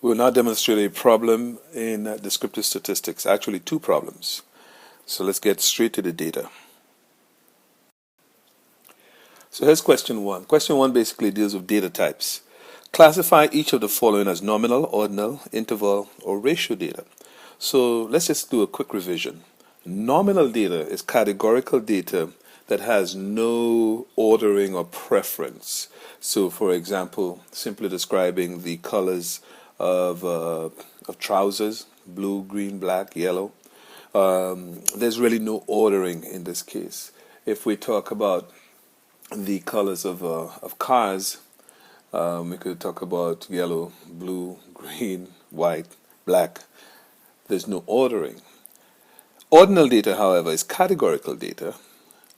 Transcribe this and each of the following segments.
We'll now demonstrate a problem in descriptive statistics, actually two problems. So let's get straight to the data. So here's question one. Question one basically deals with data types. Classify each of the following as nominal, ordinal, interval, or ratio data. So let's just do a quick revision. Nominal data is categorical data that has no ordering or preference. So for example, simply describing the colors of trousers, blue, green, black, yellow. There's really no ordering in this case. If we talk about the colors of cars, we could talk about yellow, blue, green, white, black. There's no ordering. Ordinal data, however, is categorical data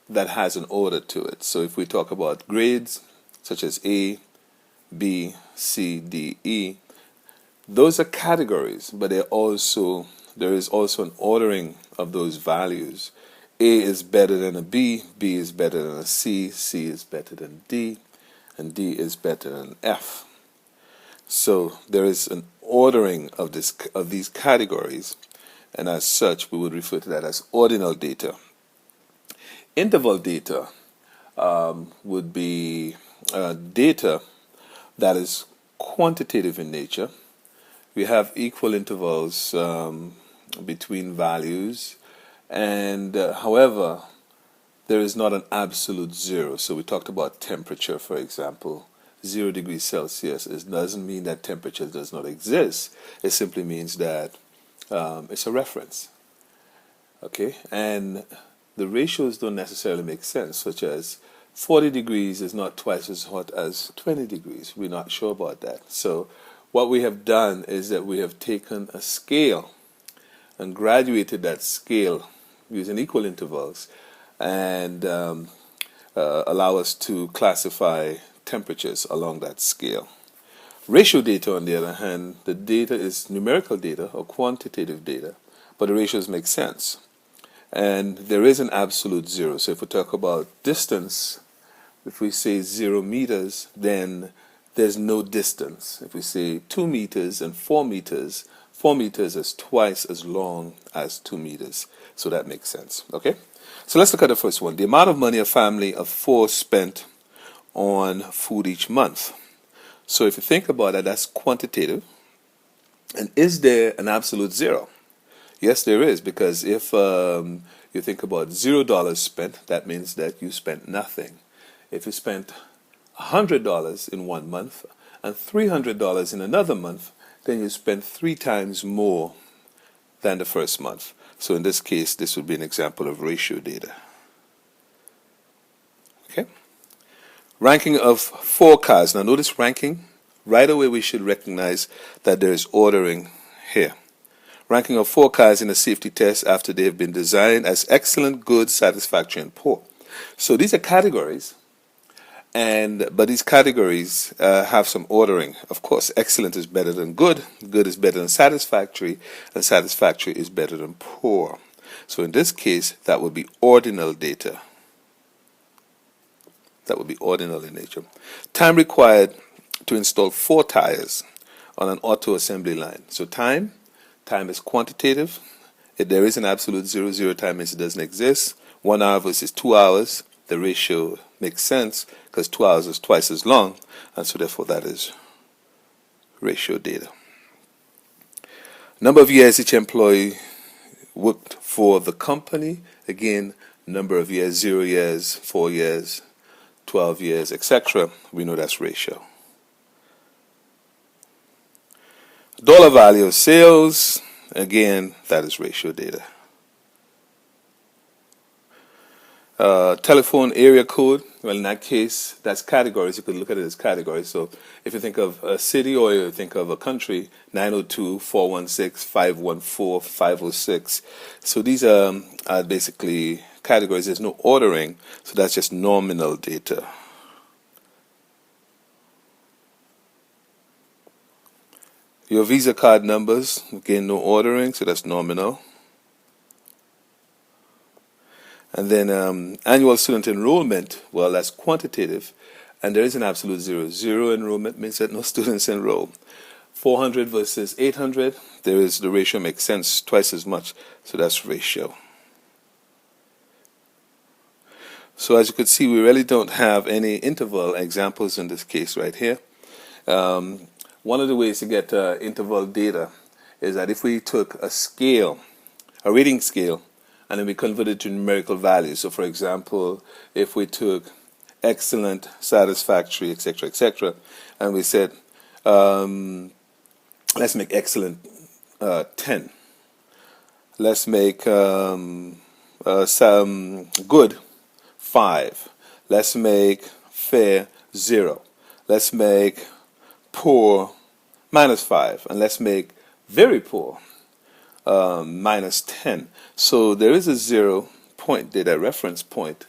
that has an order to it. So if we talk about grades, such as A, B, C, D, E, those are categories, but there is also an ordering of those values. A is better than a B, B is better than a C, C is better than D, and D is better than F. So there is an ordering of these categories, and as such we would refer to that as ordinal data. Interval data would be data that is quantitative in nature. We have equal intervals between values, and however, there is not an absolute zero. So we talked about temperature, for example. 0 degrees Celsius doesn't mean that temperature does not exist. It simply means that it's a reference. Okay, and the ratios don't necessarily make sense, such as 40 degrees is not twice as hot as 20 degrees. We're not sure about that. So what we have done is that we have taken a scale and graduated that scale using equal intervals and allow us to classify temperatures along that scale. Ratio data, on the other hand, the data is numerical data or quantitative data, but the ratios make sense. And there is an absolute zero. So if we talk about distance, if we say 0 meters, then there's no distance. If we say 2 meters and 4 meters, 4 meters is twice as long as 2 meters. So that makes sense. Okay? So let's look at the first one. The amount of money a family of 4 spent on food each month. So if you think about it, that's quantitative. And is there an absolute zero? Yes, there is, because if you think about $0 spent, that means that you spent nothing. If you spent $100 in one month and $300 in another month, then you spent 3 times more than the first month. So in this case, this would be an example of ratio data. Okay. Ranking of 4 cars. Now notice ranking. Right away we should recognize that there is ordering here. Ranking of 4 cars in a safety test after they have been designed as excellent, good, satisfactory, and poor. So these are categories. But these categories have some ordering. Of course, excellent is better than good, good is better than satisfactory, and satisfactory is better than poor. So in this case, that would be ordinal data. That would be ordinal in nature. Time required to install 4 tires on an auto assembly line. So time is quantitative. If there is an absolute zero, zero time means it doesn't exist. 1 hour versus 2 hours. The ratio makes sense because 2 hours is twice as long, and so therefore that is ratio data. Number of years each employee worked for the company. Again, number of years, 0 years, 4 years, 12 years, etc. We know that's ratio. Dollar value of sales, again, that is ratio data. Telephone area code, well, in that case, that's categories. You could look at it as categories. So if you think of a city or you think of a country, 902, 416, 514, 506. So these are basically categories. There's no ordering, so that's just nominal data. Your Visa card numbers, again, no ordering, so that's nominal. And then annual student enrollment, well, that's quantitative, and there is an absolute zero. Zero enrollment means that no students enroll. 400 versus 800, there is the ratio makes sense, twice as much, so that's ratio. So as you could see, we really don't have any interval examples in this case right here. One of the ways to get interval data is that if we took a scale, a rating scale, and then we converted it to numerical values. So for example, if we took excellent, satisfactory, etc., and we said, let's make excellent 10. Let's make some good 5. Let's make fair 0. Let's make poor -5, and let's make very poor -10. So there is a 0 point data reference point,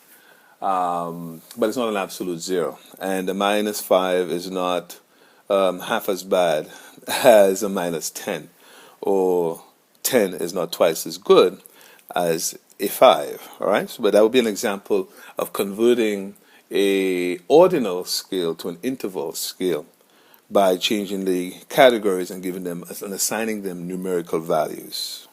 but it's not an absolute 0, and the -5 is not half as bad as a -10, or 10 is not twice as good as a 5. All right, so, but that would be an example of converting a ordinal scale to an interval scale by changing the categories and giving them and assigning them numerical values.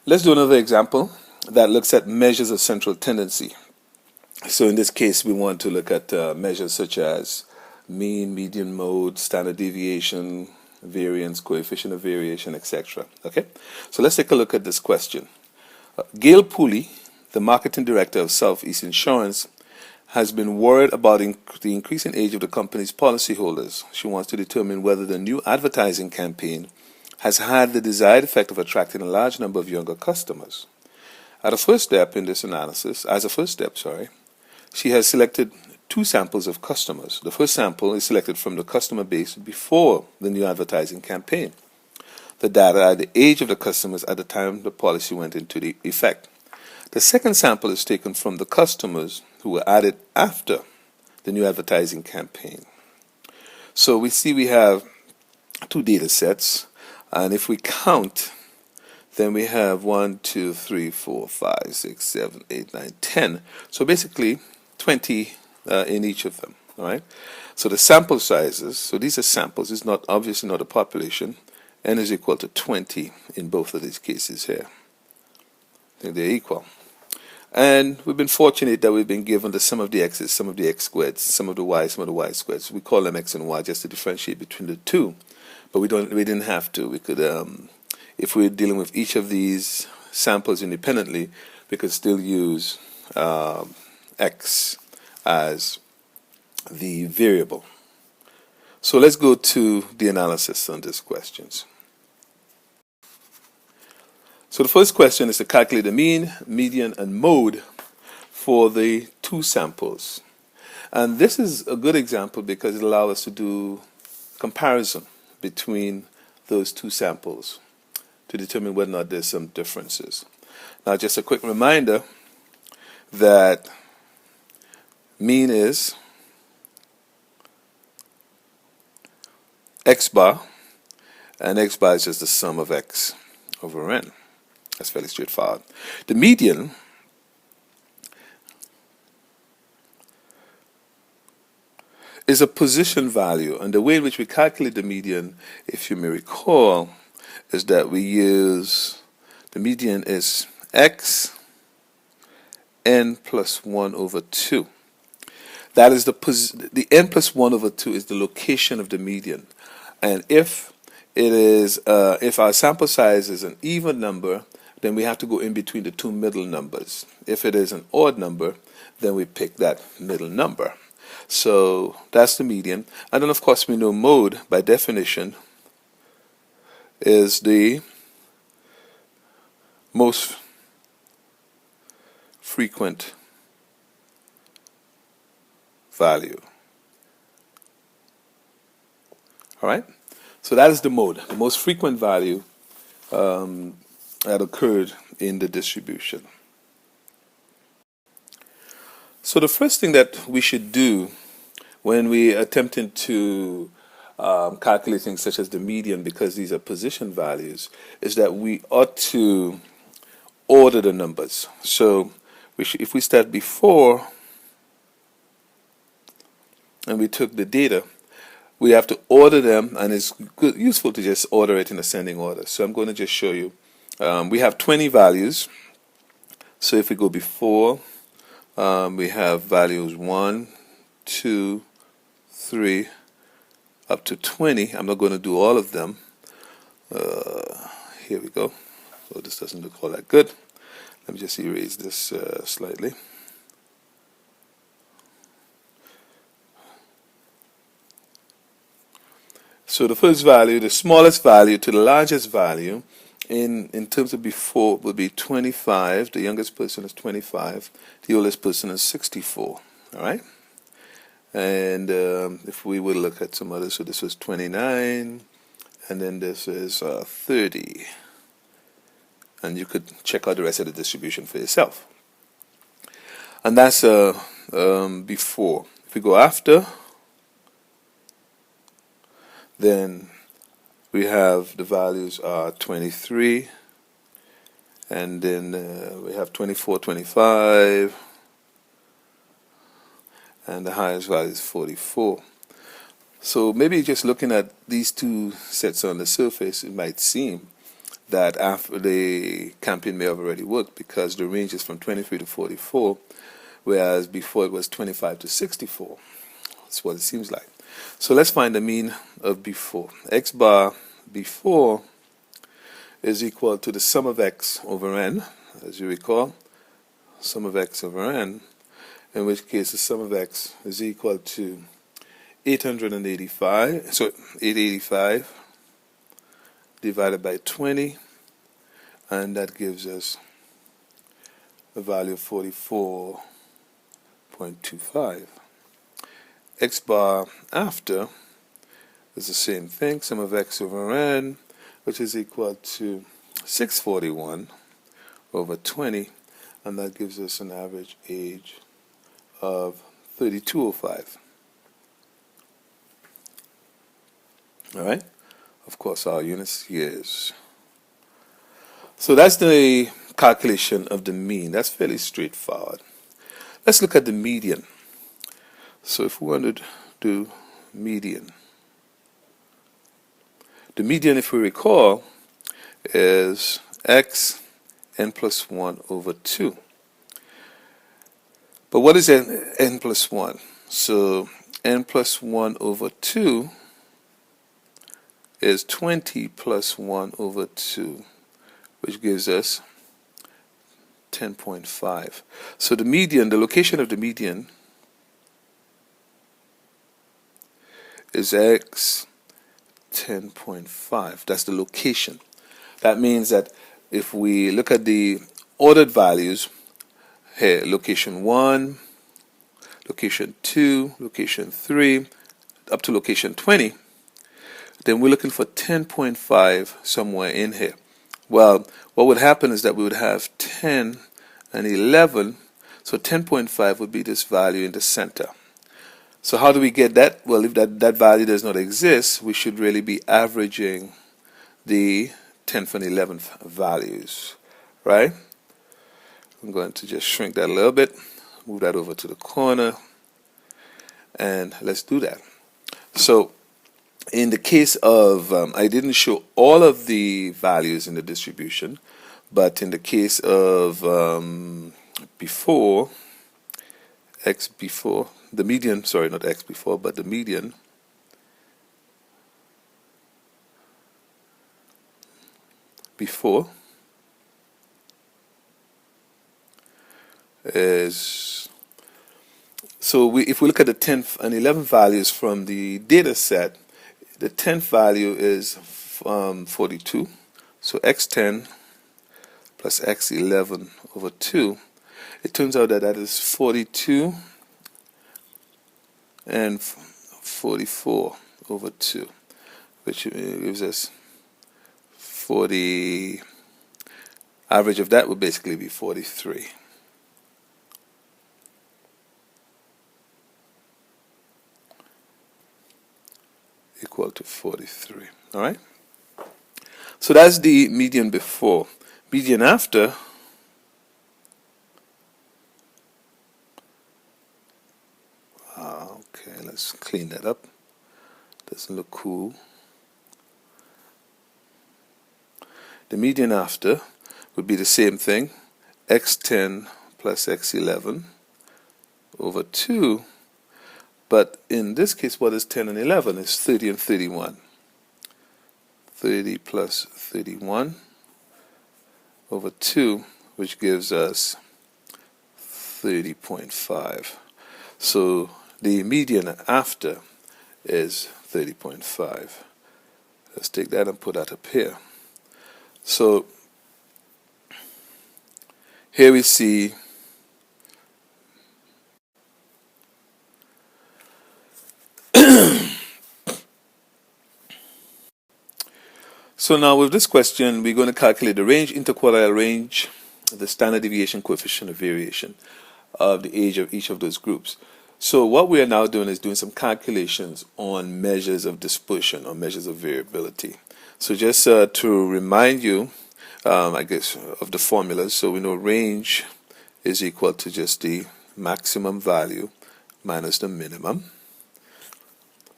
Let's do another example that looks at measures of central tendency. So in this case, we want to look at measures such as mean, median, mode, standard deviation, variance, coefficient of variation, etc. Okay, so let's take a look at this question. Gail Pooley, the marketing director of Southeast Insurance, has been worried about the increasing age of the company's policyholders. She wants to determine whether the new advertising campaign has had the desired effect of attracting a large number of younger customers. As a first step, she has selected 2 samples of customers. The first sample is selected from the customer base before the new advertising campaign. The data are the age of the customers at the time the policy went into the effect. The second sample is taken from the customers who were added after the new advertising campaign. So we see we have 2 data sets, and if we count, then we have 1, 2, 3, 4, 5, 6, 7, 8, 9, 10. So basically 20 in each of them. All right. So the sample sizes, so these are samples, it's not obviously not a population. N is equal to 20 in both of these cases here. I think they're equal. And we've been fortunate that we've been given the sum of the x's, sum of the x squared, sum of the y squared. We call them x and y just to differentiate between the two. But we didn't have to. We could, if we're dealing with each of these samples independently, we could still use x as the variable. So let's go to the analysis on these questions. So the first question is to calculate the mean, median, and mode for the 2 samples. And this is a good example because it allows us to do comparison between those 2 samples to determine whether or not there's some differences. Now, just a quick reminder that mean is x bar, and x bar is just the sum of x over n. That's fairly straightforward. The median is a position value, and the way in which we calculate the median, if you may recall, is that we use the median is x n plus 1 over 2. That is the n plus 1 over 2 is the location of the median, and if it is if our sample size is an even number, then we have to go in between the 2 middle numbers. If it is an odd number, then we pick that middle number. So that's the median. And then of course we know mode by definition is the most frequent value. All right? So that is the mode, the most frequent value that occurred in the distribution. So the first thing that we should do when we are attempting to calculate things such as the median, because these are position values, is that we ought to order the numbers. So if we start before and we took the data, we have to order them, and it's useful to just order it in ascending order. So I'm going to just show you. We have 20 values. So if we go before, we have values 1, 2, 3, up to 20. I'm not going to do all of them. Here we go. So this doesn't look all that good. Let me just erase this slightly. So the first value, the smallest value to the largest value, in terms of before, would be 25. The youngest person is 25. The oldest person is 64. All right? And if we would look at some others, so this was 29, and then this is 30. And you could check out the rest of the distribution for yourself. And that's before. If we go after, then we have the values are 23, and then we have 24, 25, and the highest value is 44. So maybe just looking at these two sets on the surface, it might seem that after the campaign may have already worked, because the range is from 23 to 44, whereas before it was 25 to 64. That's what it seems like. So let's find the mean of before. X bar before is equal to the sum of x over n, as you recall, sum of x over n, in which case the sum of x is equal to 885, so 885 divided by 20, and that gives us a value of 44.25. X bar after is the same thing, sum of x over n, which is equal to 641 over 20, and that gives us an average age of 3205. All right? Of course, our units years. So that's the calculation of the mean. That's fairly straightforward. Let's look at the median. So if we want to do median, the median, if we recall, is x n plus 1 over 2. But what is n plus 1? So n plus 1 over 2 is 20 plus 1 over 2, which gives us 10.5. So the median, the location of the median is x 10.5. That's the location. That means that if we look at the ordered values, here, location 1, location 2, location 3, up to location 20, then we're looking for 10.5 somewhere in here. Well, what would happen is that we would have 10 and 11, so 10.5 would be this value in the center. So how do we get that? Well, if that value does not exist, we should really be averaging the 10th and 11th values, right? I'm going to just shrink that a little bit, move that over to the corner, and let's do that. So in the case of, I didn't show all of the values in the distribution, but in the case of before, x before, the median, sorry, not x before, but the median before is, so if we look at the 10th and 11th values from the data set, the 10th value is 42, so x10 plus x11 over 2. It turns out that that is 42 and 44 over 2, which gives us 40. Average of that would basically be 43. Equal to 43. All right? So that's the median before. Median after, okay, let's clean that up. Doesn't look cool. The median after would be the same thing, x10 plus x11 over 2. But in this case, what is 10 and 11? It's 30 and 31. 30 plus 31 over 2, which gives us 30.5. So the median after is 30.5. Let's take that and put that up here. So here we see so now with this question, we're going to calculate the range, interquartile range, the standard deviation, coefficient of variation of the age of each of those groups. So what we are now doing is doing some calculations on measures of dispersion or measures of variability. So just to remind you, I guess, of the formulas. So we know range is equal to just the maximum value minus the minimum.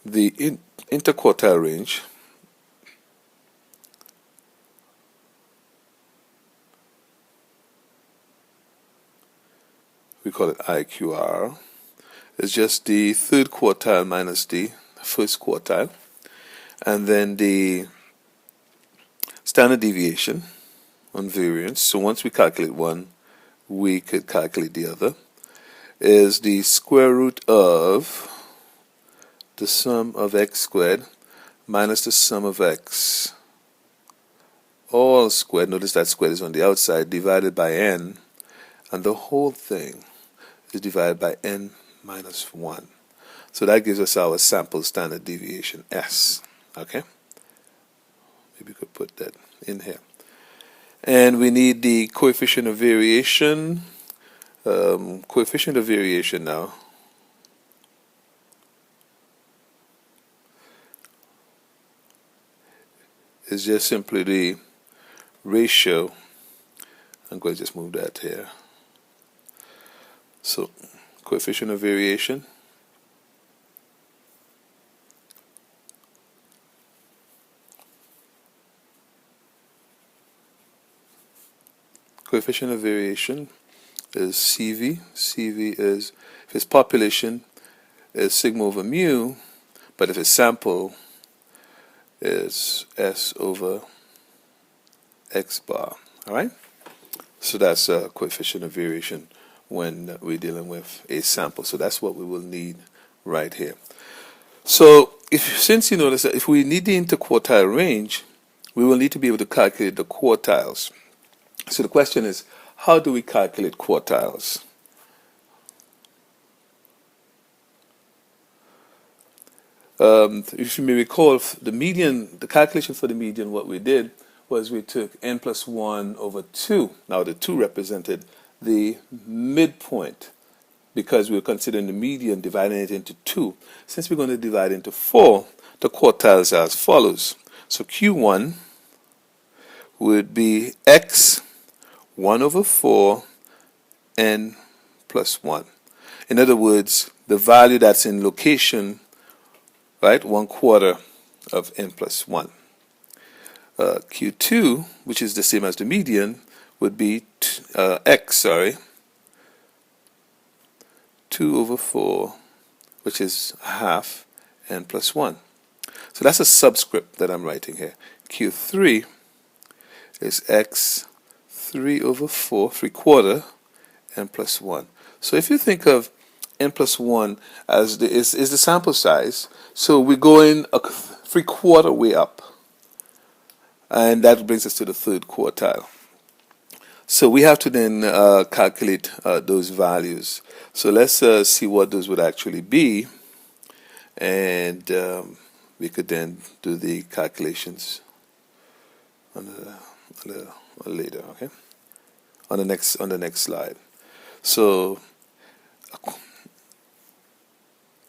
The interquartile range we call it IQR, is just the third quartile minus the first quartile. And then the standard deviation on variance, so once we calculate one, we could calculate the other, is the square root of the sum of x squared minus the sum of x all squared, notice that squared is on the outside, divided by n, and the whole thing is divided by n minus 1. So that gives us our sample standard deviation, S. Okay? Maybe we could put that in here. And we need the coefficient of variation. Coefficient of variation now is just simply the ratio. I'm going to just move that here. So coefficient of variation is CV. CV is, if it's population, is sigma over mu, but if it's sample, is S over X bar. All right? So that's a coefficient of variation when we're dealing with a sample. So that's what we will need right here. So since you notice that if we need the interquartile range, we will need to be able to calculate the quartiles. So the question is, how do we calculate quartiles? If you may recall, the median, the calculation for the median, what we did was we took n plus 1 over 2. Now the 2 represented the midpoint because we were considering the median, dividing it into 2. Since we're going to divide into 4, the quartiles are as follows. So Q1 would be x 1 over 4 n plus 1. In other words, the value that's in location, right, 1/4 of n plus 1. Q2, which is the same as the median, would be 2 over 4, which is half n plus 1. So that's a subscript that I'm writing here. Q3 is x 3 over 4, 3/4 n plus 1. So if you think of n plus 1 as is the sample size, so we're going a 3/4 way up. And that brings us to the third quartile. So we have to then calculate those values. So let's see what those would actually be. And we could then do the calculations later, okay? On the next slide. So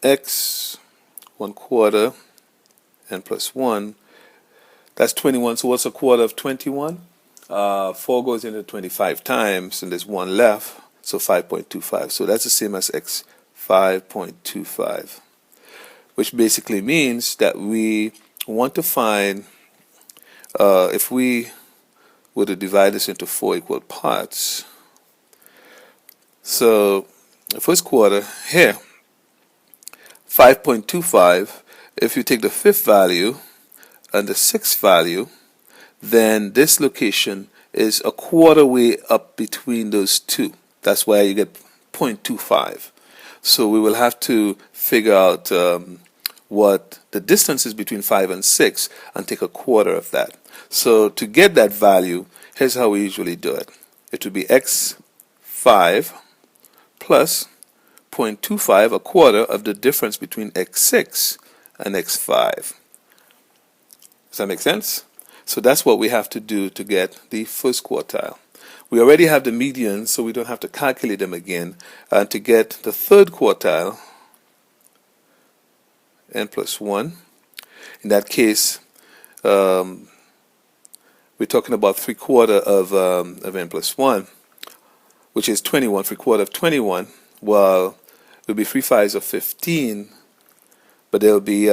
x 1/4 n plus 1, that's 21. So what's a quarter of 21? 4 goes into 25 times, and there's 1 left, so 5.25. So that's the same as x 5.25. which basically means that we want to find, if we were to divide this into 4 equal parts. So the first quarter here, 5.25, if you take the 5th value and the 6th value, then this location is a quarter way up between those two. That's why you get 0.25. So we will have to figure out what the distance is between 5 and 6 and take a quarter of that. So to get that value, here's how we usually do it. It would be x5 plus 0.25, a quarter of the difference between x6 and x5. Does that make sense? So that's what we have to do to get the first quartile. We already have the median, so we don't have to calculate them again. And to get the third quartile, n plus 1, in that case, we're talking about 3/4 of n plus 1, which is 21, 3/4 of 21. Well, it will be 3 5s of 15, but there will be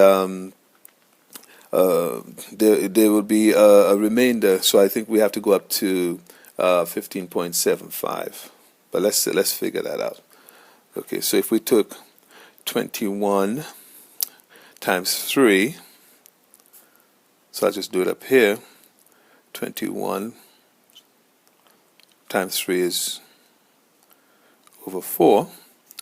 there will be a remainder, so I think we have to go up to 15.75. But let's figure that out. Okay, so if we took 21 times 3, so I'll just do it up here. 21 times 3 is over 4.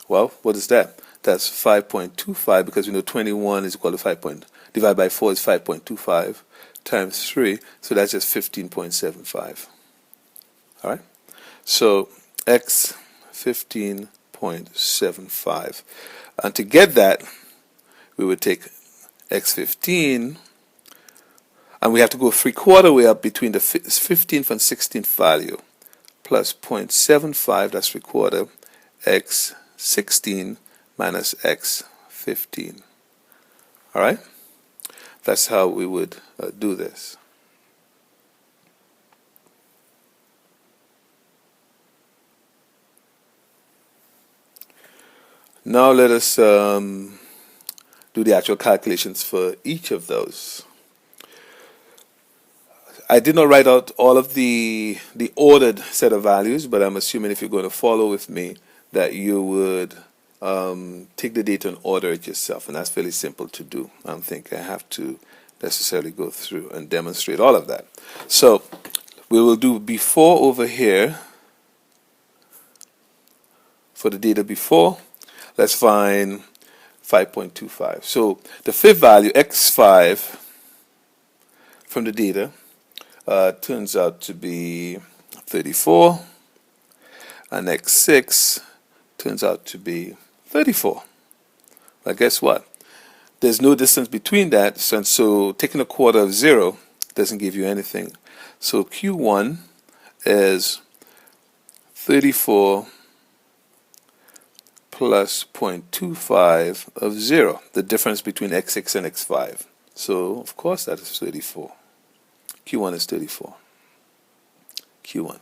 Well, what is that? That's 5.25, because we know 21 is equal to 5. Divided by 4 is 5.25 times 3, so that's just 15.75. All right? So x 15.75. And to get that, we would take x15, and we have to go 3/4 way up between the 15th and 16th value, plus 0.75, that's 3/4, x16 minus x15. All right? That's how we would do this. Now let us do the actual calculations for each of those. I did not write out all of the ordered set of values, but I'm assuming if you're going to follow with me that you would take the data and order it yourself, and that's fairly simple to do. I don't think I have to necessarily go through and demonstrate all of that. So we will do before over here. For the data before, let's find 5.25. So the 5th value, x5, from the data turns out to be 34, and x6 turns out to be 34. But guess what? There's no distance between that, and so taking a quarter of 0 doesn't give you anything. So Q1 is 34 plus 0.25 of 0, the difference between x6 and x5. So, of course, that is 34. Q1 is 34. Q1.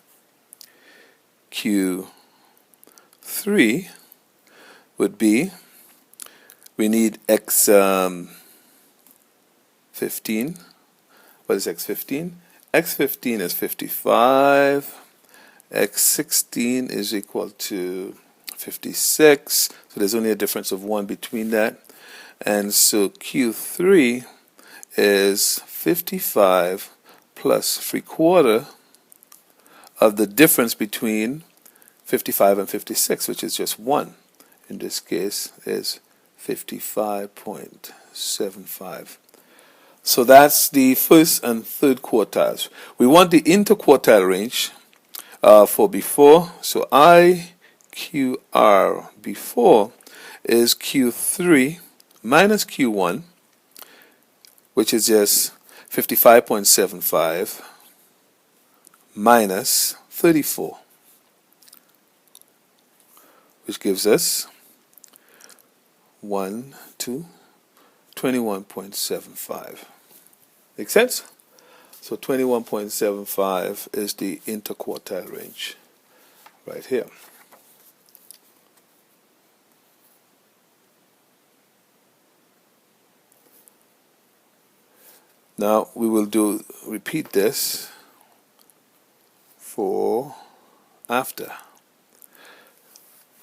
Q3 would be, we need x15. What is x15? x15 is 55. x16 is equal to 56. So there's only a difference of 1 between that. And so Q3 is 55 plus 3/4 of the difference between 55 and 56, which is just 1. In this case is 55.75. So that's the first and third quartiles. We want the interquartile range for before. So IQR before is Q3 minus Q1, which is just 55.75 minus 34, which gives us 21.75. Make sense? So 21.75 is the interquartile range right here. Now we will repeat this for after.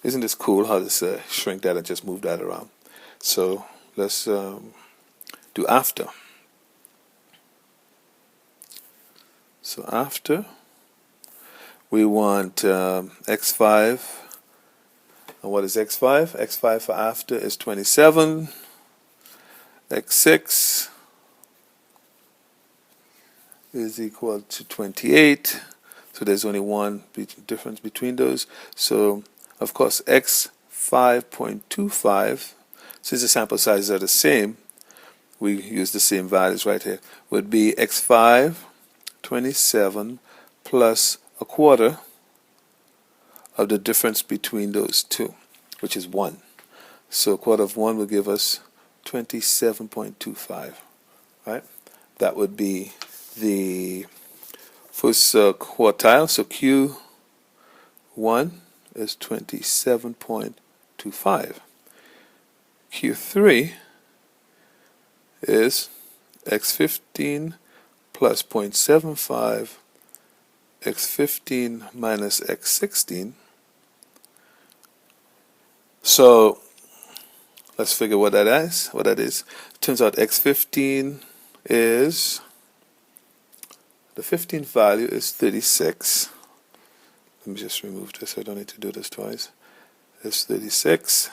Isn't this cool how this shrink that and just move that around? So let's do after. So after, we want x5. And what is x5? x5 for after is 27. x6 is equal to 28. So there's only one difference between those. So, of course, x5.25, since the sample sizes are the same, we use the same values right here, would be x5, 27, plus a quarter of the difference between those two, which is 1. So a quarter of 1 will give us 27.25, right? That would be the first quartile. So Q1 is 27.25. Q3 is x15 plus 0.75, x15 minus x16. So let's figure what that is. Turns out x15 is, the 15th value is 36. Let me just remove this. I don't need to do this twice. It's 36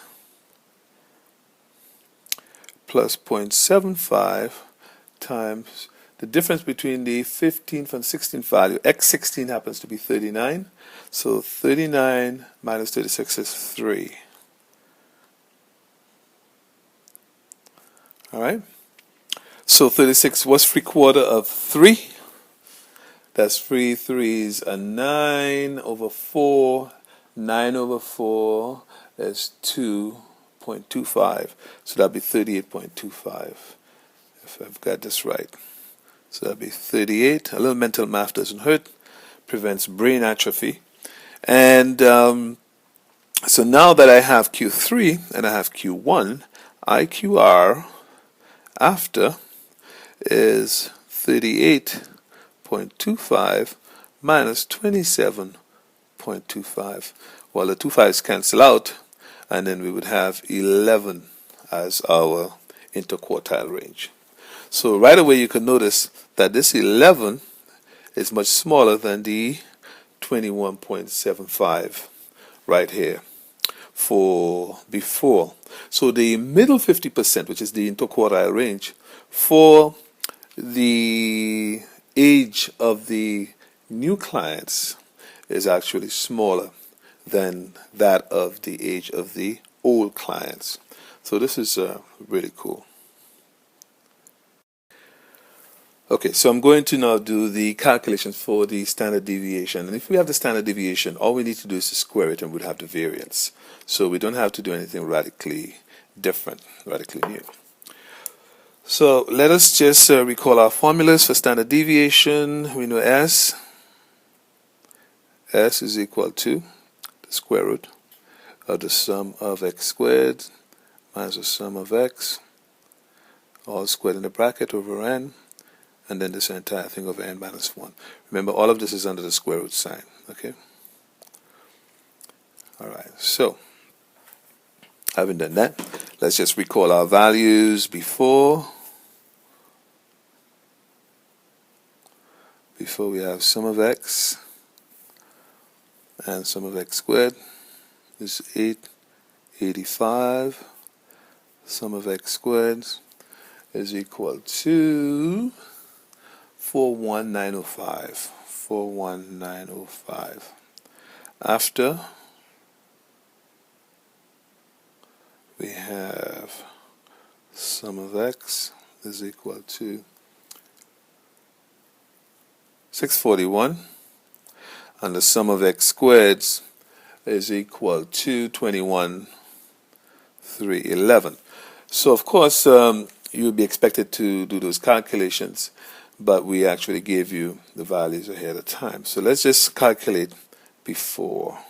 plus 0.75 times the difference between the 15th and 16th value. X16 happens to be 39. So 39 minus 36 is 3. All right. So 36, what's 3/4 of 3? That's 3 threes are 9 over 4. 9 over 4 is 2.25. So that'd be 38.25, if I've got this right. So that'd be 38. A little mental math doesn't hurt. Prevents brain atrophy. And so now that I have Q3 and I have Q1, IQR after is 38.25 minus 27.25. Well, the 2 5's cancel out, and then we would have 11 as our interquartile range. So right away you can notice that this 11 is much smaller than the 21.75 right here for before. So the middle 50%, which is the interquartile range, for the age of the new clients is actually smaller than that of the age of the old clients. So this is really cool. Okay, so I'm going to now do the calculations for the standard deviation. And if we have the standard deviation, all we need to do is to square it and we'd have the variance. So we don't have to do anything radically different, radically new. So let us just recall our formulas for standard deviation. We know S is equal to the square root of the sum of x squared minus the sum of x, all squared in the bracket over n, and then this entire thing over n minus 1. Remember, all of this is under the square root sign, okay? All right, so having done that, let's just recall our values before. Before we have sum of x and sum of x squared is 885. Sum of x squared is equal to 41905. 41905. After, we have sum of x is equal to 641, and the sum of x squared is equal to 21,311. So of course you would be expected to do those calculations, but we actually gave you the values ahead of time. So let's just calculate before.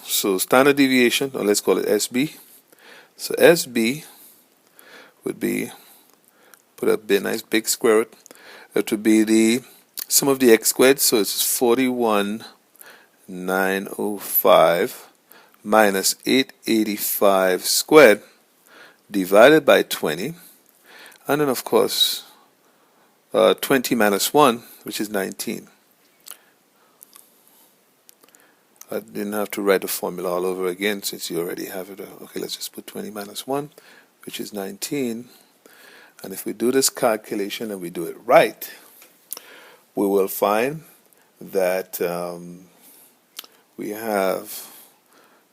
So standard deviation, or let's call it SB. So SB would be, put a nice big square root. It would be the sum of the x squared, so it's 41,905 minus 885 squared divided by 20, and then of course 20 minus 1, which is 19. I didn't have to write the formula all over again since you already have it. Okay, let's just put 20 minus 1, which is 19. And if we do this calculation and we do it right, we will find that we have,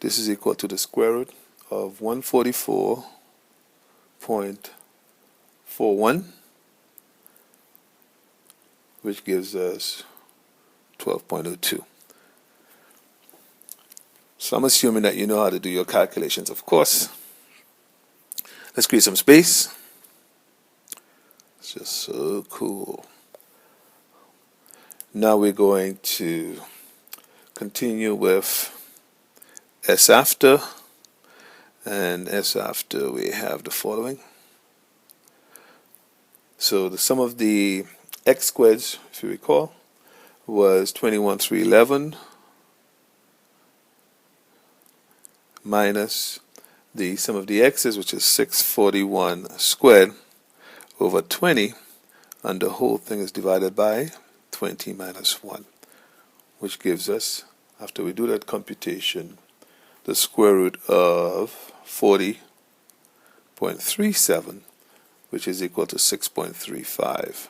this is equal to the square root of 144.41, which gives us 12.02. So I'm assuming that you know how to do your calculations, of course. Let's create some space. It's just so cool. Now we're going to continue with S after, and S after we have the following. So the sum of the x squareds, if you recall, was 21,311 minus the sum of the x's, which is 641 squared over 20, and the whole thing is divided by 20 minus 1, which gives us, after we do that computation, the square root of 40.37, which is equal to 6.35.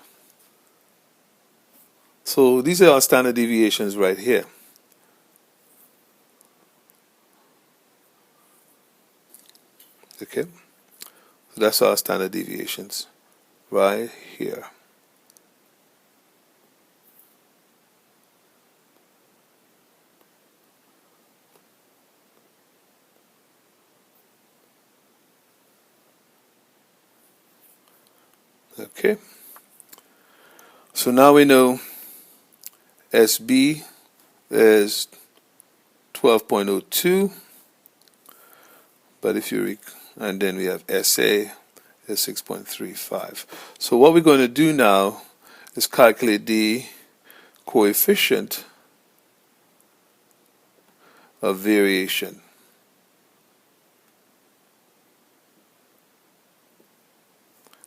So these are our standard deviations right here. Okay, so that's our standard deviations right here. Okay, so now we know SB is 12.02, but if you and then we have SA is 6.35. So what we're going to do now is calculate the coefficient of variation.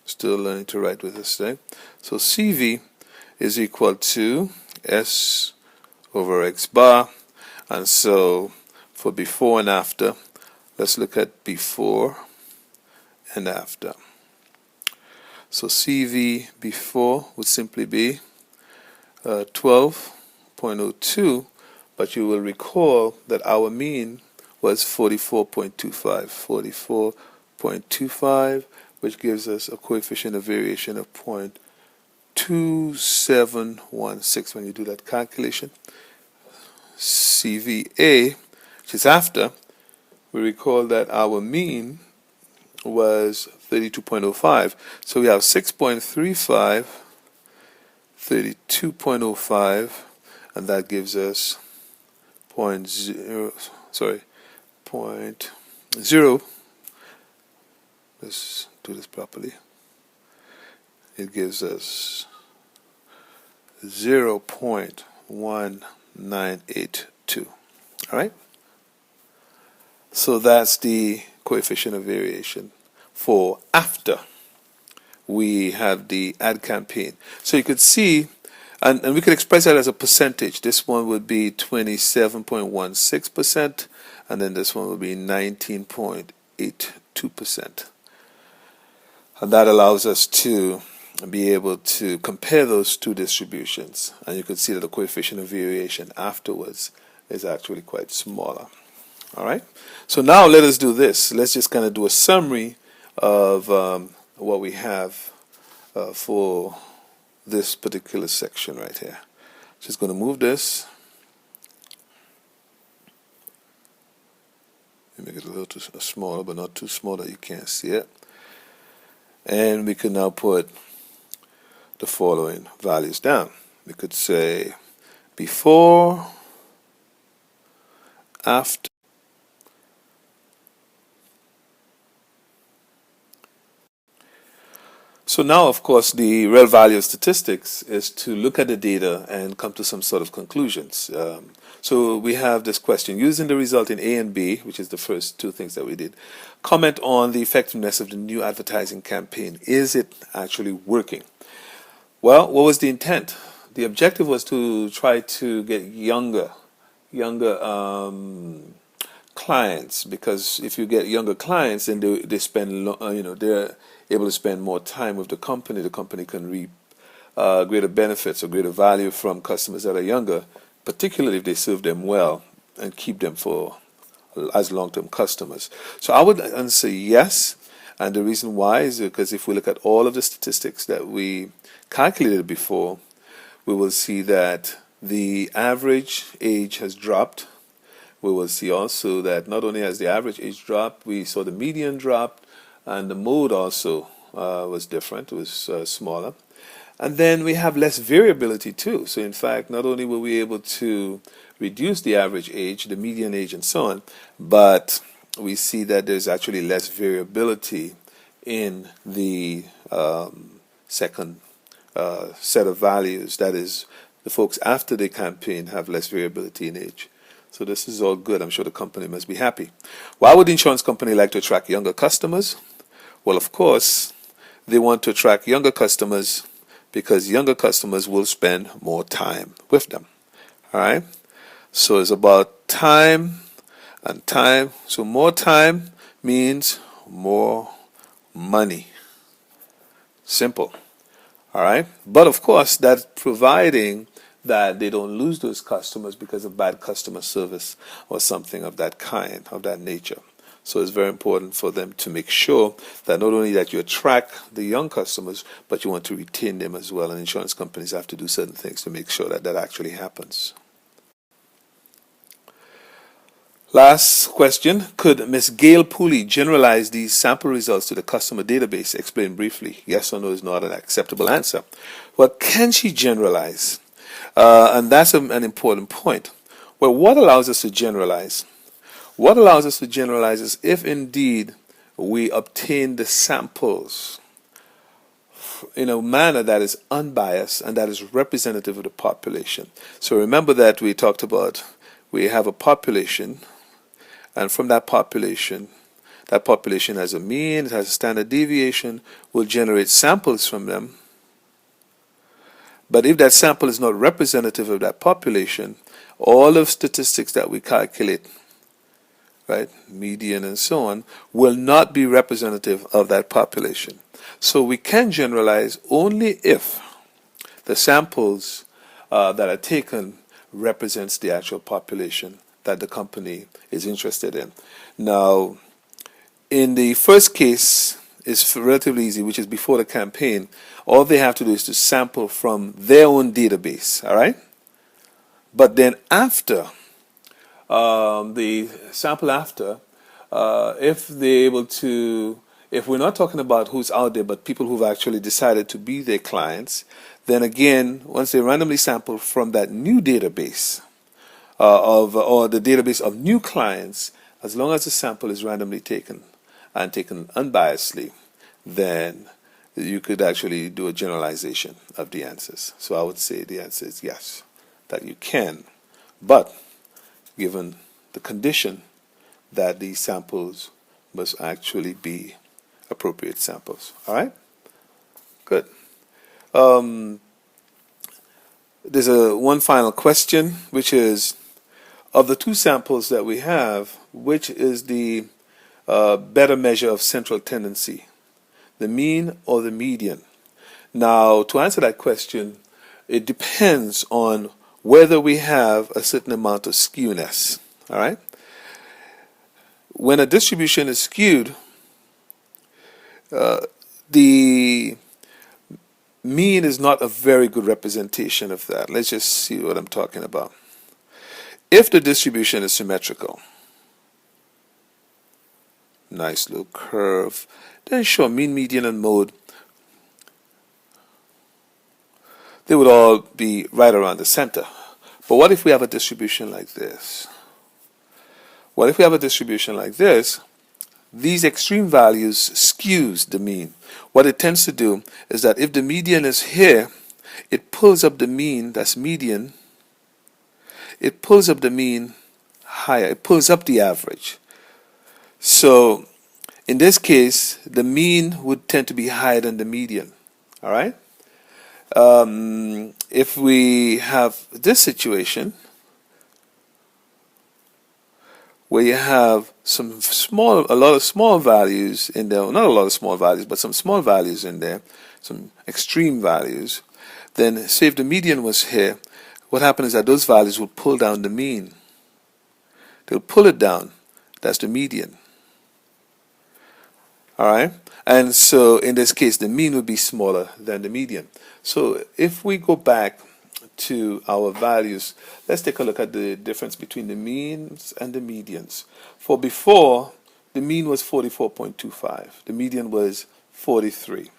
Still learning to write with this thing. So CV is equal to S over X bar, and so for before and after, let's look at before and after. So CV before would simply be 12.02, but you will recall that our mean was 44.25, 44.25, which gives us a coefficient of variation of 0.2716 when you do that calculation. CVA, which is after, we recall that our mean was 32.05. So we have 6.35, 32.05, and that gives us point zero. Let's do this properly. It gives us 0.1982. All right? So that's the coefficient of variation for after we have the ad campaign. So you could see, and we could express that as a percentage. This one would be 27.16%, and then this one would be 19.82%. And that allows us to be able to compare those two distributions. And you can see that the coefficient of variation afterwards is actually quite smaller. All right. So now let us do this. Let's just kind of do a summary of what we have for this particular section right here. Just going to move this. Make it a little too smaller, but not too small that you can't see it. And we can now put the following values down. We could say before, after, So now, of course, the real value of statistics is to look at the data and come to some sort of conclusions. So we have this question: using the result in A and B, which is the first two things that we did, comment on the effectiveness of the new advertising campaign. Is it actually working? Well, what was the intent? The objective was to try to get younger clients, because if you get younger clients, then they spend they're able to spend more time with the company. The company can reap greater benefits or greater value from customers that are younger, particularly if they serve them well and keep them for as long-term customers. So I would answer yes, and the reason why is because if we look at all of the statistics that we calculated before, we will see that the average age has dropped. We will see also that not only has the average age dropped, we saw the median drop, and the mode also was different, it was smaller. And then we have less variability too. So in fact, not only were we able to reduce the average age, the median age, and so on, but we see that there's actually less variability in the second set of values. That is, the folks after the campaign have less variability in age. So this is all good. I'm sure the company must be happy. Why would the insurance company like to attract younger customers? Well, of course, they want to attract younger customers because younger customers will spend more time with them. All right? So it's about time and time. So more time means more money. Simple. All right? But of course, that's providing that they don't lose those customers because of bad customer service or something of that kind, of that nature. So it's very important for them to make sure that not only that you attract the young customers, but you want to retain them as well. And insurance companies have to do certain things to make sure that that actually happens. Last question: could Ms. Gail Pooley generalize these sample results to the customer database? Explain briefly. Yes or no is not an acceptable answer. Well, can she generalize? And that's an important point. Well, what allows us to generalize? What allows us to generalize is if indeed we obtain the samples in a manner that is unbiased and that is representative of the population. So remember that we talked about we have a population, and from that population has a mean, it has a standard deviation, we'll generate samples from them. But if that sample is not representative of that population, all of statistics that we calculate, right, median and so on, will not be representative of that population. So we can generalize only if the samples that are taken represents the actual population that the company is interested in. Now, in the first case, it's relatively easy, which is before the campaign. All they have to do is to sample from their own database, all right? But then after, the sample after, if they're able to, if we're not talking about who's out there, but people who've actually decided to be their clients, then again, once they randomly sample from that new database, or the database of new clients, as long as the sample is randomly taken and taken unbiasedly, then you could actually do a generalization of the answers. So I would say the answer is yes, that you can, but given the condition that these samples must actually be appropriate samples. All right? Good. There's one final question, which is, of the two samples that we have, which is the better measure of central tendency, the mean or the median? Now, to answer that question, it depends on whether we have a certain amount of skewness. All right? When a distribution is skewed, the mean is not a very good representation of that. Let's just see what I'm talking about. If the distribution is symmetrical, nice little curve, then sure, mean, median, and mode, they would all be right around the center. But what if we have a distribution like this? What if we have a distribution like this? these extreme values skews the mean. What it tends to do is that if the median is here, it pulls up the mean, that's median, it pulls up the mean higher, it pulls up the average. So in this case, the mean would tend to be higher than the median. All right? If we have this situation where you have a lot of small values in there, not a lot of small values, but some small values in there, some extreme values, then say if the median was here, what happens is that those values will pull down the mean. They'll pull it down. That's the median. All right? And so in this case, the mean would be smaller than the median. So if we go back to our values, let's take a look at the difference between the means and the medians. For before, the mean was 44.25. The median was 43.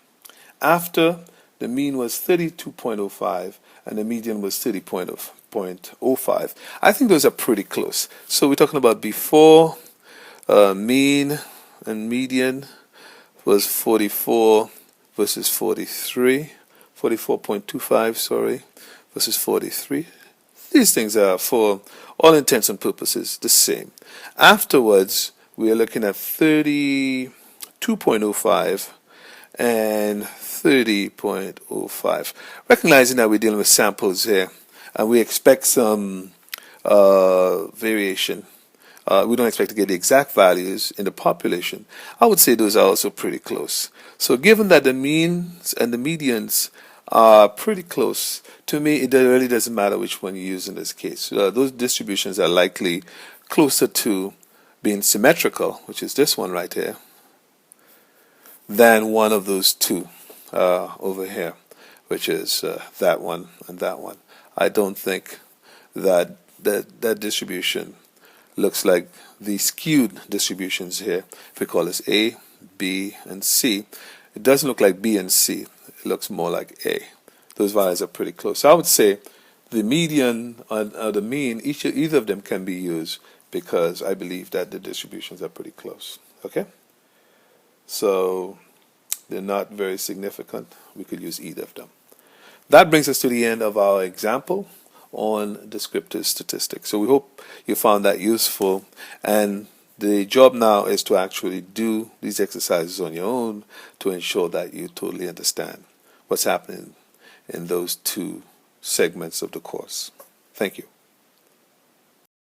After, the mean was 32.05 and the median was 30.05. I think those are pretty close. So we're talking about before, mean and median was 44 versus 43, 44.25, sorry, versus 43. These things are, for all intents and purposes, the same. Afterwards, we are looking at 32.05 and 30.05. Recognizing that we're dealing with samples here, and we expect some variation. We don't expect to get the exact values in the population. I would say those are also pretty close. So given that the means and the medians are pretty close, to me it really doesn't matter which one you use in this case. Those distributions are likely closer to being symmetrical, which is this one right here, than one of those two over here, which is that one and that one. I don't think that distribution looks like the skewed distributions here. If we call this A, B, and C, it doesn't look like B and C. It looks more like A. Those values are pretty close. So I would say the median or the mean, either of them can be used because I believe that the distributions are pretty close. Okay? So they're not very significant. We could use either of them. That brings us to the end of our example on descriptive statistics. So we hope you found that useful, and the job now is to actually do these exercises on your own to ensure that you totally understand what's happening in those two segments of the course. Thank you.